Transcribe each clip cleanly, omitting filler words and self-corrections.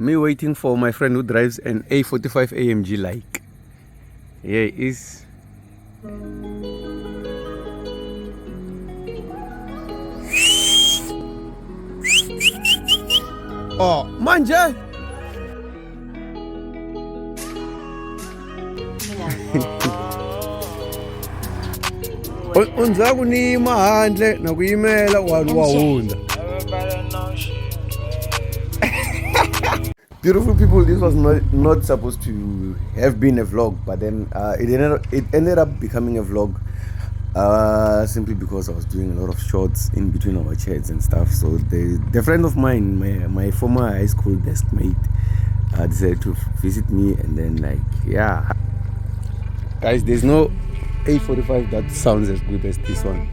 me waiting for my friend who drives an A45 AMG like. Here he is. Oh, manje! Unza kunima handle nakuyimela wanu wahunda. Beautiful people, this was not supposed to have been a vlog, but then it ended up becoming a vlog simply because I was doing a lot of shots in between our chats and stuff. So the friend of mine, my former high school desk mate, decided to visit me, and then like, yeah, guys, there's no A45 that sounds as good as this one.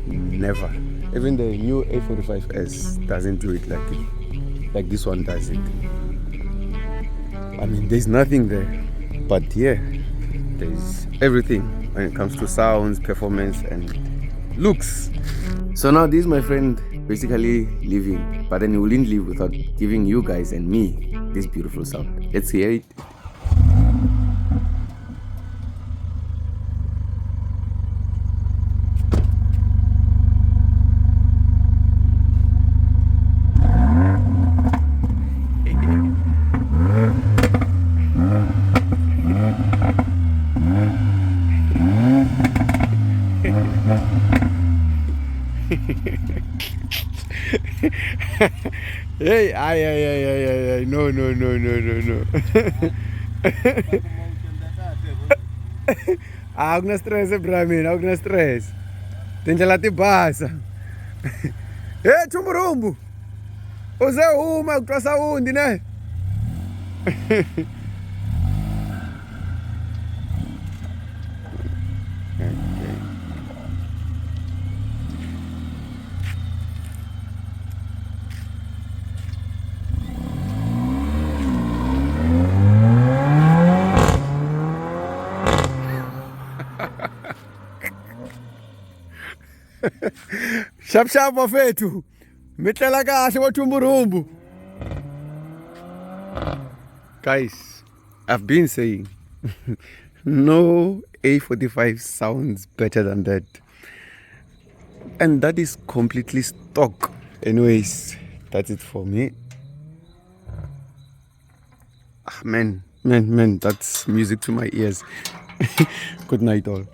Never. Even the new A45S doesn't do it like this one does it. I mean, there's nothing there, but yeah, there's everything when it comes to sounds, performance, and looks. So now this is my friend basically leaving, but then he wouldn't leave without giving you guys and me this beautiful sound. Let's hear it. Hey, ay, no. Akuna stress bra mina, akuna stress. Tindlela ti basa. Hey, Chumurumbu. Uze uma kutwa saundi ne. Shap wafethu mitlela kahle waThumburumbu. Guys, I've been saying no A45 sounds better than that, and that is completely stock. Anyways, that's it for me. Man, that's music to my ears. Good night all.